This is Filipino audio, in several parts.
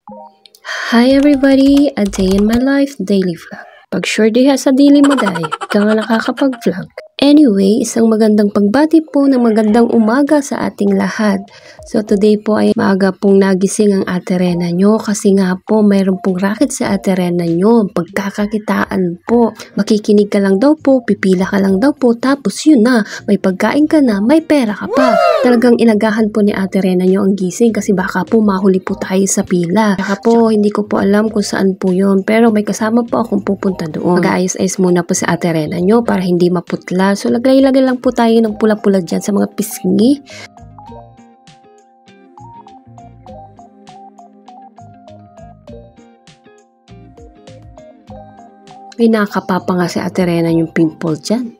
Hi everybody! A day in my life daily vlog. Pag sure diha sa daily mo dahi, ikaw nga nakakapag-vlog. Anyway, isang magandang pagbati po ng magandang umaga sa ating lahat. So today po ay maaga pong nagising ang Ate Rena nyo kasi nga po mayroon pong racket sa Ate Rena nyo. Pagkakakitaan po. Makikinig ka lang daw po, pipila ka lang daw po, tapos yun na, may pagkain ka na, may pera ka pa. Talagang inagahan po ni Ate Rena nyo ang gising kasi baka po mahuli po tayo sa pila. Baka po hindi ko po alam kung saan po yun, pero may kasama po akong pupunta doon. Mag-aayos-ayos muna po sa Ate Rena nyo para hindi maputla. So lagay-lagay lang po tayo ng pula-pula dyan sa mga pisngi. May nakakapapa nga si Ate Rena yung pimple dyan.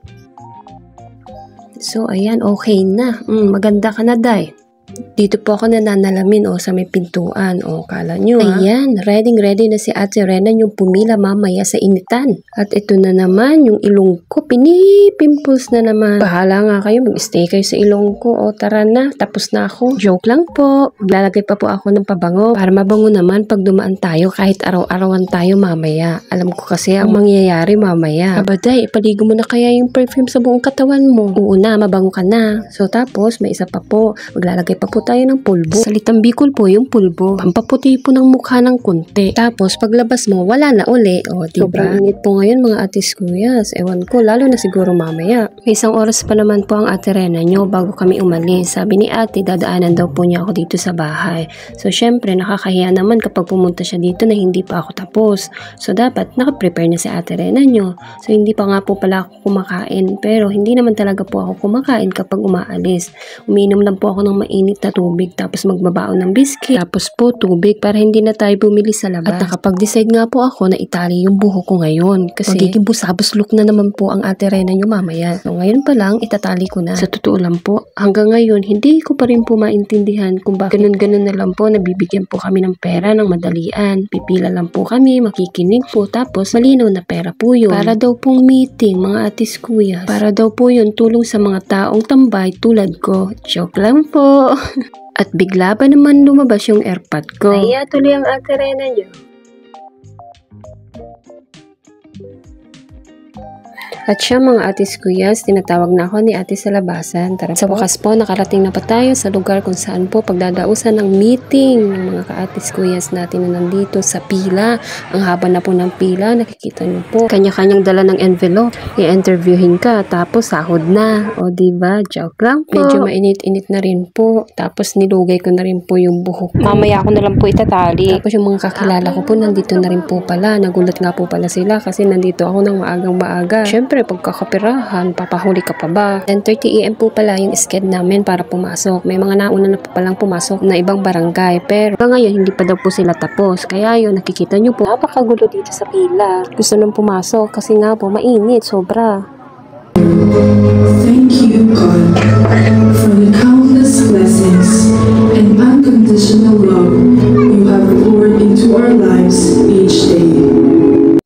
So ayan, okay na. Maganda ka na, Day. Dito po ako nananalamin sa may pintuan. Kala nyo ayan, ready na si Ate Rena yung pumila mamaya sa initan. At ito na naman yung ilong ko, pinipimples na naman. Bahala nga kayo, mag-stay kayo sa ilong ko. Tara na, tapos na ako. Joke lang po. Maglalagay pa po ako ng pabango para mabango naman pag dumaan tayo kahit araw-arawan tayo mamaya. Alam ko kasi ang mangyayari mamaya. Abaday, ipaligo mo na kaya yung perfume sa buong katawan mo. Oo na, mabango ka na. So tapos, may isa pa po. Maglalagay pa po tayo ng pulbo. Salitang Bicol po yung pulbo. Pampaputi po ng mukha ng kunti. Tapos paglabas mo, wala na uli. Diba? Sobrang init po ngayon mga atis kuyas. Ewan ko, lalo na siguro mamaya. May isang oras pa naman po ang Ate Rena nyo bago kami umalis. Sabi ni ate, dadaanan daw po niya ako dito sa bahay. So syempre, nakakahiya naman kapag pumunta siya dito na hindi pa ako tapos. So dapat, nakaprepare na si Ate Rena nyo. So hindi pa nga po pala ako kumakain. Pero hindi naman talaga po ako kumakain kapag umaalis. Uminom lang po ako ng mainit na tubig tapos magbabaon ng biscuit tapos po tubig para hindi na tayo bumili sa labas. At nakapag-decide nga po ako na itali yung buhok ko ngayon kasi magiging busabos look na naman po ang Ate Rena nyo mamaya. So ngayon pa lang itatali ko na. Sa totoo lang po, hanggang ngayon hindi ko pa rin po maintindihan kung bakit ganun na lang po nabibigyan po kami ng pera ng madalian. Pipila lang po kami, makikinig po tapos malinaw na pera po yun. Para daw pong meeting mga atis kuyas. Para daw po yun tulong sa mga taong tambay tulad ko. Joke lang po. At bigla pa naman lumabas yung airpod ko. Naiya tuloy ang Ate Rena nyo. At siya mga atis kuyas, tinatawag na ako ni ate sa labasan. Tara sa wakas po, nakarating na pa tayo sa lugar kung saan po pagdadausan ng meeting ng mga ka-atis kuyas natin na nandito sa pila. Ang haba na po ng pila, nakikita niyo po. Kanya-kanyang dala ng envelope. I-interviewin ka, tapos sahod na. Diba? Joke lang po. Medyo mainit-init na rin po. Tapos nilugay ko na rin po yung buhok ko. Mamaya ako na lang po itatali. Tapos yung mga kakilala ko po nandito na rin po pala. Nagulat nga po pala sila kasi nandito ako ng maagang-maaga. Syempre, pagkakapirahan, papahuli ka pa ba? 10:30 AM po pala yung schedule namin para pumasok. May mga nauna na pa palang pumasok na ibang barangay. Pero ngayon, hindi pa daw po sila tapos. Kaya yun, nakikita nyo po, napakagulo dito sa pila. Gusto nang pumasok kasi nga po, mainit, sobra. Thank you, God, for the countless blessings and unconditional love you have poured into our lives each day.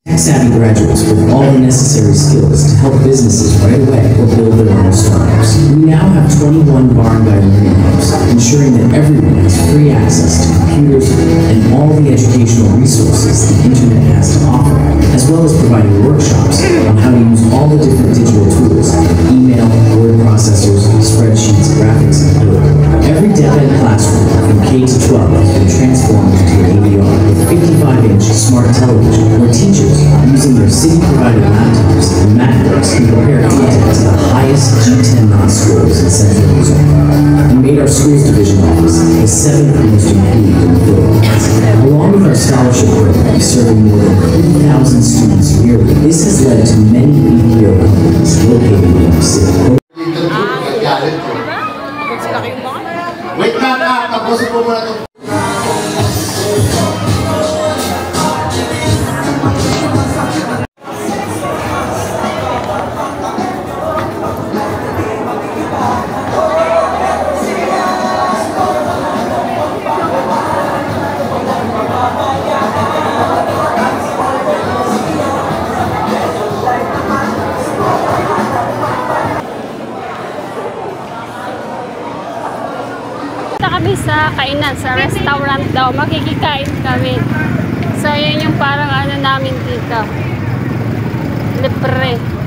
Tech-savvy graduates with all the necessary skills to help businesses right away or build their own startups. We now have 21 barangay learning hubs, ensuring that everyone has free access to computers and all the educational resources the internet has to offer, as well as providing workshops on how to use all the different digital tools like email, word processors, spreadsheets, graphics, and more. Every DepEd classroom from K to 12 has been transformed into an AVR with 55-inch smart television where teachers, using their city-provided laptops and MacBooks, can prepare content to the highest G10 schools in Central Missouri, and made our schools division office the 7th most improved in the Philippines. Along with our scholarship program serving more than 3,000 students yearly, this has led to many BPO companies located in our city. Wait lang tapos po muna ito. sa kainan, sa restaurant daw. Makikikain kami. So, yun yung parang ano namin dito. Libre.